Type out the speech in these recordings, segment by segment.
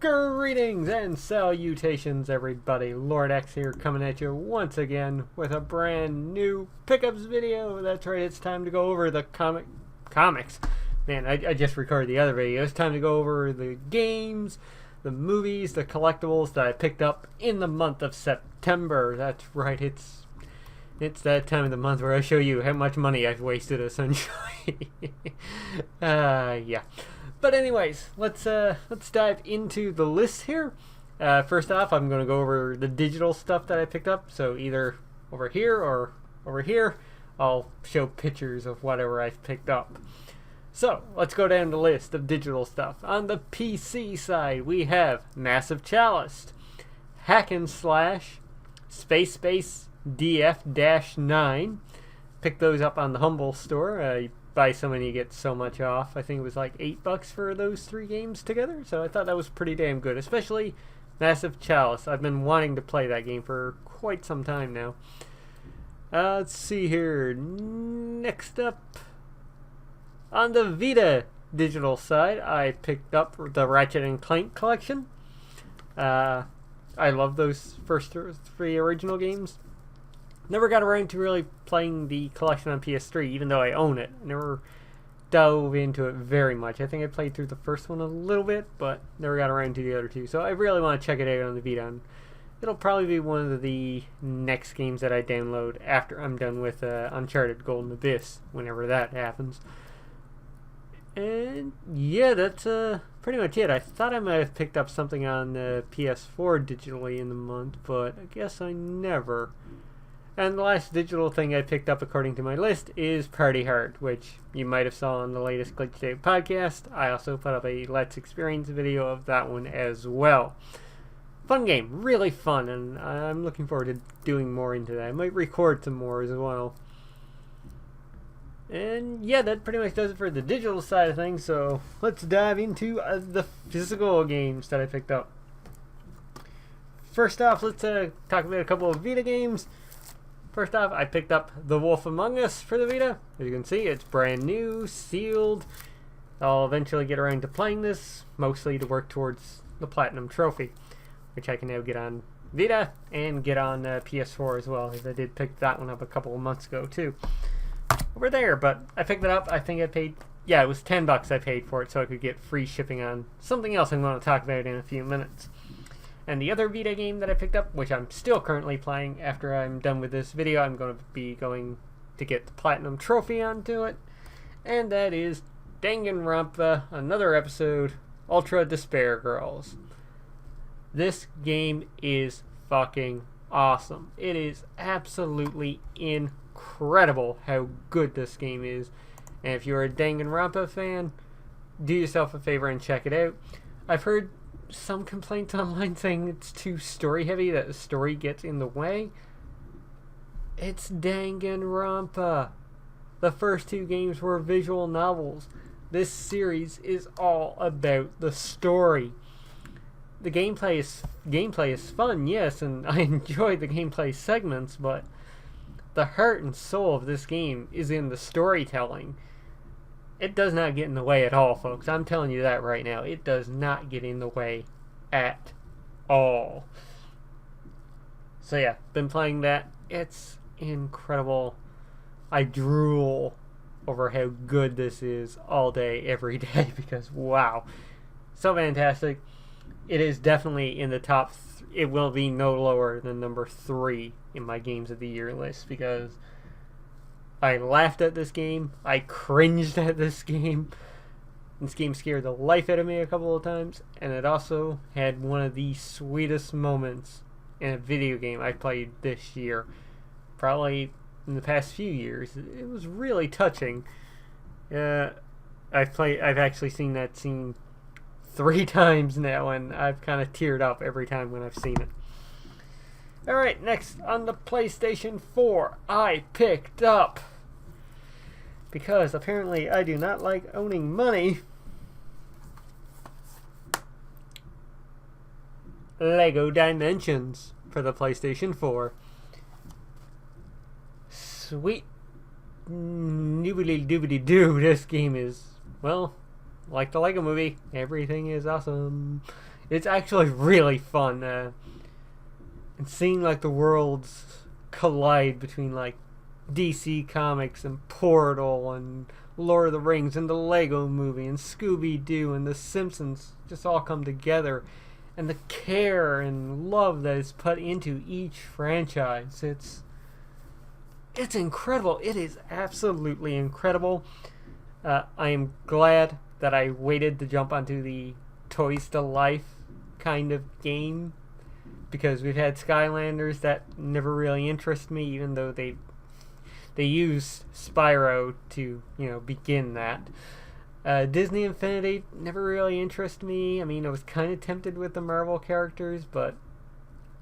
Greetings and salutations, everybody. Lord X here, coming at you once again with a brand new pickups video. That's right, it's time to go over the comics. Man, I just recorded the other video. It's time to go over the games, the movies, the collectibles that I picked up in the month of September. That's right, it's that time of the month where I show you how much money I've wasted, essentially. Yeah. But anyways, let's dive into the list here. First off, I'm going to go over the digital stuff that I picked up. So either over here or over here, I'll show pictures of whatever I've picked up. So let's go down the list of digital stuff. On the PC side, we have Massive Chalice, Hack and Slash, Space DF-9. Picked those up on the Humble store. Buy so many, you get so much off. I think it was like $8 for those 3 games together, so I thought that was pretty damn good, especially Massive Chalice. I've been wanting to play that game for quite some time now. Let's see here. Next up, on the Vita digital side, I picked up the Ratchet and Clank collection. I love those first 3 original games. Never got around to really playing the collection on PS3, even though I own it. Never dove into it very much. I think I played through the first one a little bit, but never got around to the other 2. So I really want to check it out on the Vita. And it'll probably be one of the next games that I download after I'm done with Uncharted Golden Abyss, whenever that happens. And yeah, that's pretty much it. I thought I might have picked up something on the PS4 digitally in the month, but I guess I never. And the last digital thing I picked up according to my list is Party Hard, which you might have saw on the latest Glitched Out podcast. I also put up a Let's Experience video of that one as well. Fun game, really fun, and I'm looking forward to doing more into that. I might record some more as well. And yeah, that pretty much does it for the digital side of things, so let's dive into the physical games that I picked up. First off, let's talk about a couple of Vita games. First off, I picked up The Wolf Among Us for the Vita. As you can see, it's brand new, sealed. I'll eventually get around to playing this, mostly to work towards the Platinum Trophy, which I can now get on Vita and get on PS4 as well, as I did pick that one up a couple of months ago too. Over there, but I picked it up. I think I paid, yeah, it was $10 I paid for it, so I could get free shipping on something else I'm going to talk about in a few minutes. And the other Vita game that I picked up, which I'm still currently playing after I'm done with this video, I'm going to be going to get the Platinum Trophy onto it. And that is Danganronpa, another episode, Ultra Despair Girls. This game is fucking awesome. It is absolutely incredible how good this game is. And if you're a Danganronpa fan, do yourself a favor and check it out. I've heard some complaints online saying it's too story heavy, that the story gets in the way. It's Danganronpa. The first 2 games were visual novels. This series is all about the story. The gameplay is fun, yes, and I enjoy the gameplay segments, but the heart and soul of this game is in the storytelling. It does not get in the way at all, folks. I'm telling you that right now. It does not get in the way at all. So yeah, been playing that. It's incredible. I drool over how good this is all day, every day, because wow. So fantastic. It is definitely in the top. It will be no lower than number 3 in my Games of the Year list, because I laughed at this game. I cringed at this game. This game scared the life out of me a couple of times. And it also had one of the sweetest moments in a video game I played this year. Probably in the past few years. It was really touching. I've actually seen that scene 3 times now, and I've kind of teared up every time when I've seen it. Alright, next on the PlayStation 4, I picked up, because apparently I do not like owning money, Lego Dimensions for the PlayStation 4. sweet noobly doobly doo, this game is, well, like the Lego movie. Everything is awesome. It's actually really fun. And seeing like the worlds collide between like DC Comics and Portal and Lord of the Rings and the Lego movie and Scooby-Doo and The Simpsons just all come together, and the care and love that is put into each franchise. It's incredible. It is absolutely incredible. I am glad that I waited to jump onto the Toys to Life kind of game, because we've had Skylanders that never really interest me, even though they used Spyro to, begin that. Disney Infinity never really interested me. I mean, I was kind of tempted with the Marvel characters, but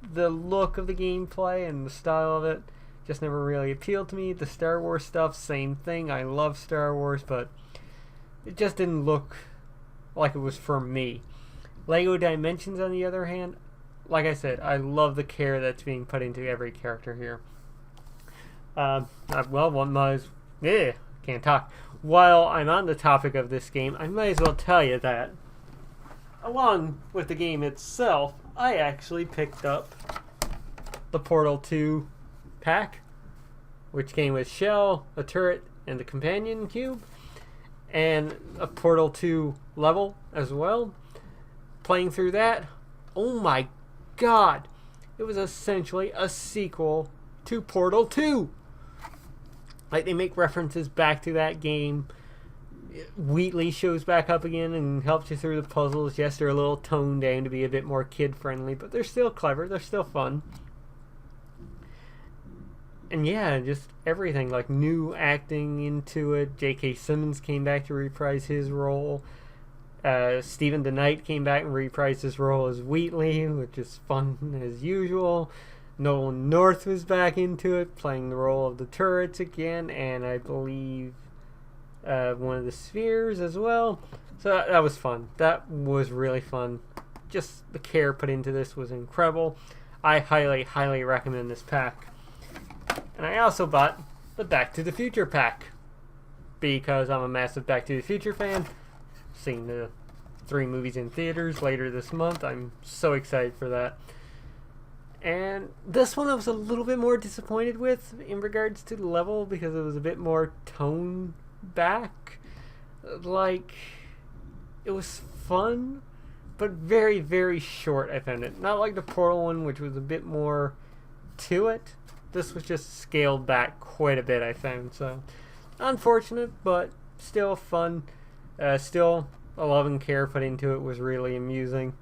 the look of the gameplay and the style of it just never really appealed to me. The Star Wars stuff, same thing. I love Star Wars, but it just didn't look like it was for me. Lego Dimensions, on the other hand, like I said, I love the care that's being put into every character here. Can't talk. While I'm on the topic of this game, I might as well tell you that, along with the game itself, I actually picked up the Portal 2 pack, which came with Shell, a turret, and the companion cube, and a Portal 2 level as well. Playing through that, oh my god, it was essentially a sequel to Portal 2. Like, they make references back to that game. Wheatley shows back up again and helps you through the puzzles. Yes, they're a little toned down to be a bit more kid-friendly, but they're still clever. They're still fun. And yeah, just everything. Like, new acting into it. J.K. Simmons came back to reprise his role. Stephen DeKnight came back and reprised his role as Wheatley, which is fun as usual. Nolan North was back into it, playing the role of the turrets again, and I believe one of the spheres as well. So that was fun. That was really fun. Just the care put into this was incredible. I highly, highly recommend this pack. And I also bought the Back to the Future pack, because I'm a massive Back to the Future fan. Seeing the 3 movies in theaters later this month. I'm so excited for that. And this one I was a little bit more disappointed with in regards to the level, because it was a bit more toned back. Like, it was fun, but very, very short, I found it. Not like the Portal one, which was a bit more to it. This was just scaled back quite a bit, I found. So, unfortunate, but still fun. Still, a love and care put into it was really amusing.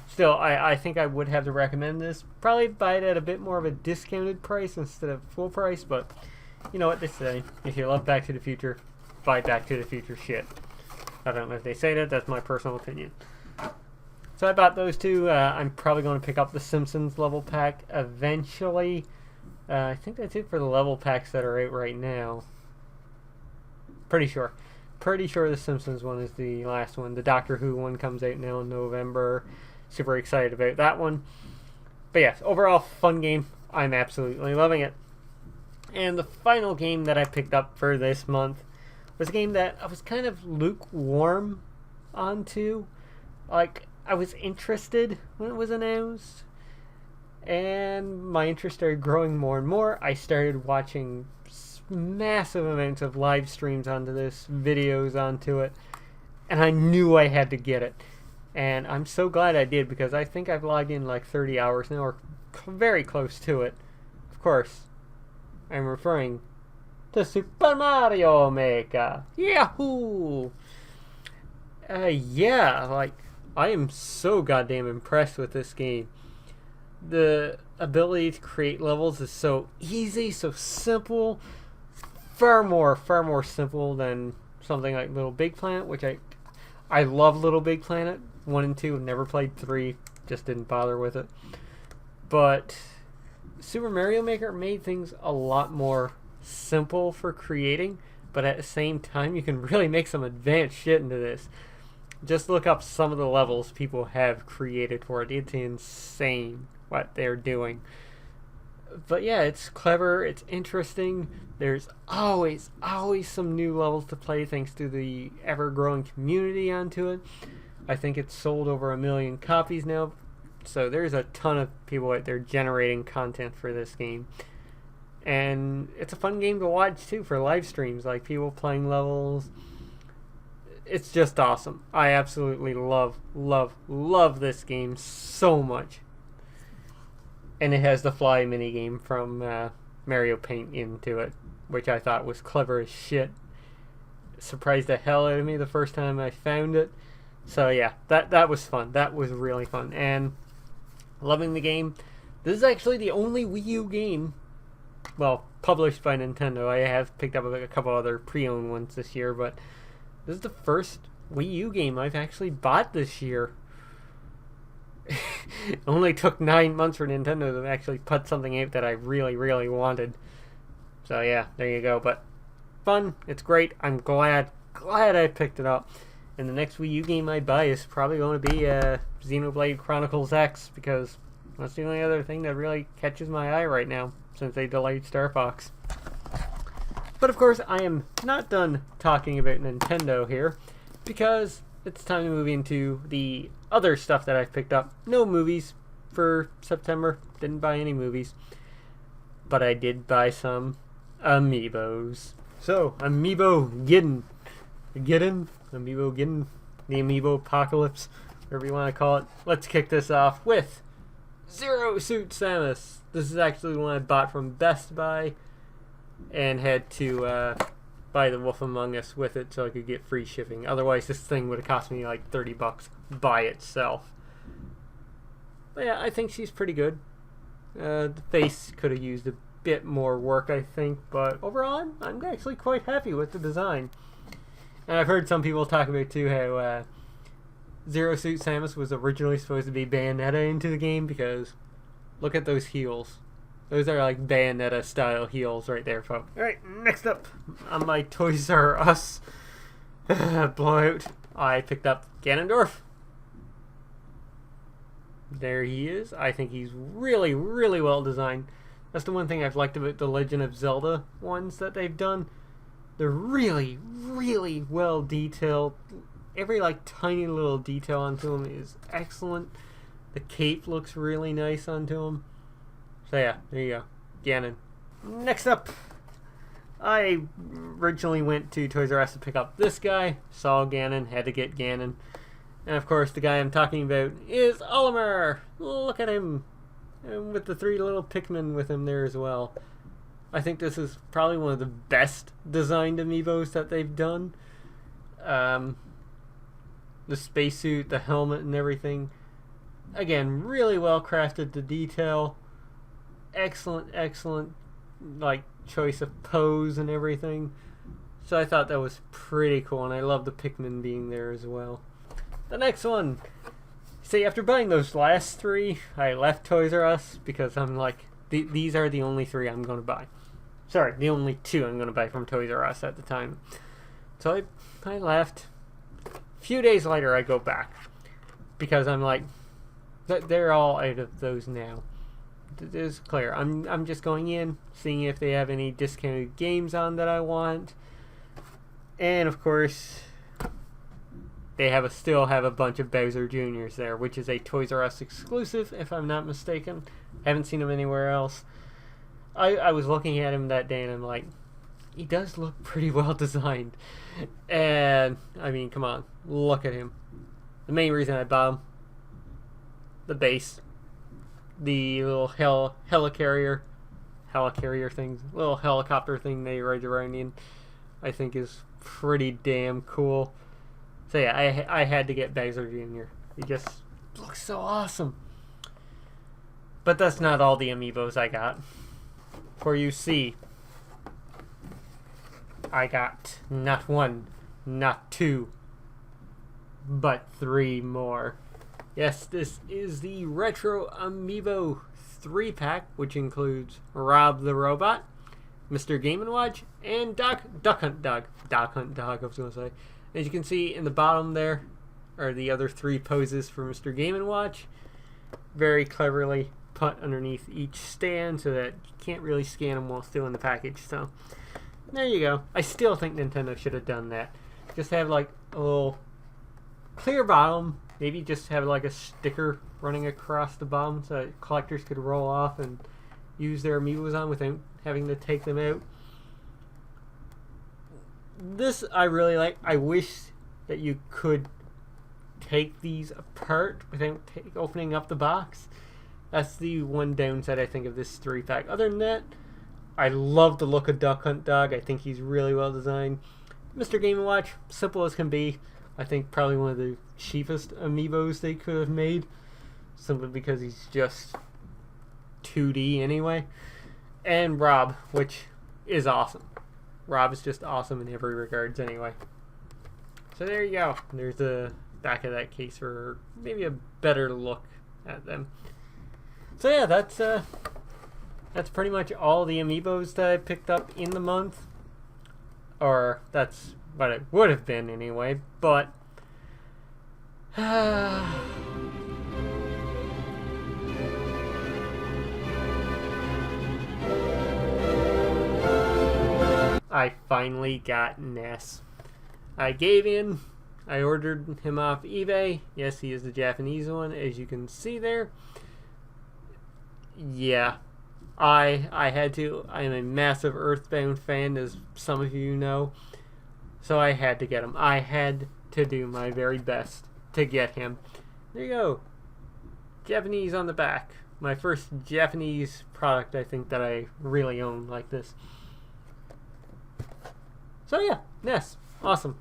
Still, I think I would have to recommend this. Probably buy it at a bit more of a discounted price instead of full price, but you know what they say. If you love Back to the Future, buy Back to the Future shit. I don't know if they say that. That's my personal opinion. So I bought those two. I'm probably going to pick up the Simpsons level pack eventually. I think that's it for the level packs that are out right now. Pretty sure the Simpsons one is the last one. The Doctor Who one comes out now in November. Super excited about that one. But yes, overall fun game. I'm absolutely loving it. And the final game that I picked up for this month was a game that I was kind of lukewarm onto. Like, I was interested when it was announced, and my interest started growing more and more. I started watching massive amounts of live streams onto this, videos onto it, and I knew I had to get it. And I'm so glad I did, because I think I've logged in like 30 hours now, or very close to it. Of course, I'm referring to Super Mario Maker. Yahoo! Yeah, like, I am so goddamn impressed with this game. The ability to create levels is so easy, so simple. Far more simple than something like Little Big Planet, which I love Little Big Planet 1 and 2. Never played 3, just didn't bother with it. But Super Mario Maker made things a lot more simple for creating, but at the same time you can really make some advanced shit into this. Just look up some of the levels people have created for it. It's insane what they're doing. But yeah, it's clever, it's interesting. There's always some new levels to play thanks to the ever-growing community onto it. I think it's sold over 1 million copies now, so there's a ton of people out there generating content for this game. And it's a fun game to watch too for live streams, like people playing levels. It's just awesome. I absolutely love this game so much. And it has the fly minigame from Mario Paint into it, which I thought was clever as shit. Surprised the hell out of me the first time I found it. So yeah, that was fun. That was really fun. And loving the game. This is actually the only Wii U game, well, published by Nintendo. I have picked up a couple other pre-owned ones this year, but this is the first Wii U game I've actually bought this year. It only took 9 months for Nintendo to actually put something out that I really wanted. So yeah, there you go. But fun, it's great. I'm glad I picked it up. And the next Wii U game I buy is probably going to be Xenoblade Chronicles X, because that's the only other thing that really catches my eye right now since they delayed Star Fox. But of course, I am not done talking about Nintendo here, because it's time to move into the other stuff that I've picked up. No movies for September. Didn't buy any movies. But I did buy some Amiibos. So, AmiiboGeddon. AmiiboGeddon. The Amiibo Apocalypse. Whatever you want to call it. Let's kick this off with Zero Suit Samus. This is actually the one I bought from Best Buy. And had to buy The Wolf Among Us with it so I could get free shipping. Otherwise, this thing would have cost me like $30 by itself. But yeah, I think she's pretty good. The face could have used a bit more work, I think. But overall, I'm actually quite happy with the design. And I've heard some people talk about too how Zero Suit Samus was originally supposed to be Bayonetta into the game, because look at those heels. Those are like Bayonetta style heels right there, folks. Alright, next up on my Toys R Us blowout, I picked up Ganondorf. There he is. I think he's really well designed. That's the one thing I've liked about the Legend of Zelda ones that they've done. They're really well detailed. Every like tiny little detail onto him is excellent. The cape looks really nice onto him. So yeah, there you go. Ganon. Next up, I originally went to Toys R Us to pick up this guy. Saw Ganon, had to get Ganon. And of course, the guy I'm talking about is Olimar. Look at him. And with the 3 little Pikmin with him there as well. I think this is probably one of the best designed Amiibos that they've done. The spacesuit, the helmet and everything. Again, really well crafted to detail. Excellent like choice of pose and everything. So I thought that was pretty cool, and I love the Pikmin being there as well. The next one. See, after buying those last 3, I left Toys R Us because I'm like, these are the only 3 I'm going to buy. Sorry, the only 2 I'm going to buy from Toys R Us at the time. So I left. A few days later, I go back because I'm like, they're all out of those now. It is clear. I'm just going in, seeing if they have any discounted games on that I want. And of course, they still have a bunch of Bowser Jr.'s there, which is a Toys R Us exclusive, if I'm not mistaken. Haven't seen him anywhere else. I was looking at him that day and I'm like, he does look pretty well designed. And, I mean, come on, look at him. The main reason I bought him, the base. The little helicarrier thing, little helicopter thing they ride around in, I think is pretty damn cool. So yeah, I had to get Bowser Jr. He just looks so awesome. But that's not all the Amiibos I got. For you see, I got not 1, not 2, but 3 more. Yes, this is the Retro Amiibo 3-pack, which includes Rob the Robot, Mr. Game & Watch, and Duck Hunt Dog, I was going to say. As you can see in the bottom there are the other 3 poses for Mr. Game & Watch. Very cleverly put underneath each stand so that you can't really scan them while still in the package. So there you go. I still think Nintendo should have done that. Just have like a little clear bottom. Maybe just have like a sticker running across the bottom so that collectors could roll off and use their Amiibos on without having to take them out. This I really like. I wish that you could take these apart without opening up the box. That's the one downside I think of this 3-pack. Other than that, I love the look of Duck Hunt Dog. I think he's really well designed. Mr. Game & Watch, simple as can be. I think probably one of the cheapest Amiibos they could have made, simply because he's just 2D anyway. And Rob, which is awesome. Rob is just awesome in every regards anyway. So there you go. There's the back of that case for maybe a better look at them. So yeah, that's pretty much all the Amiibos that I picked up in the month. Or that's what it would have been anyway, but I finally got Ness. I gave in. I ordered him off eBay. Yes, he is the Japanese one, as you can see there. Yeah, I had to. I am a massive Earthbound fan, as some of you know. So I had to get him. I had to do my very best to get him. There you go. Japanese on the back. My first Japanese product, I think, that I really own like this. So yeah, Ness. Awesome.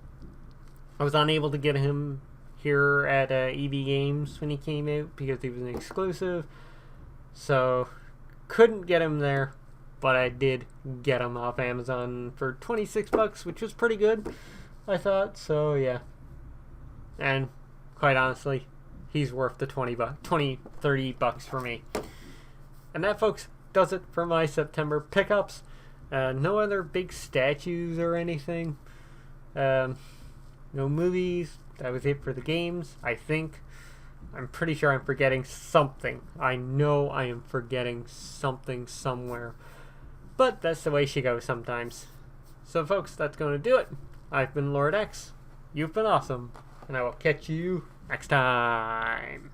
I was unable to get him here at EB Games when he came out because he was an exclusive. So couldn't get him there, but I did get him off Amazon for 26 bucks, which was pretty good, I thought. So yeah. And quite honestly, he's worth the 30 bucks for me. And that, folks, does it for my September pickups. No other big statues or anything. No movies. That was it for the games, I think. I'm pretty sure I'm forgetting something. I know I am forgetting something somewhere. But that's the way she goes sometimes. So, folks, that's going to do it. I've been Lord X. You've been awesome. And I will catch you next time.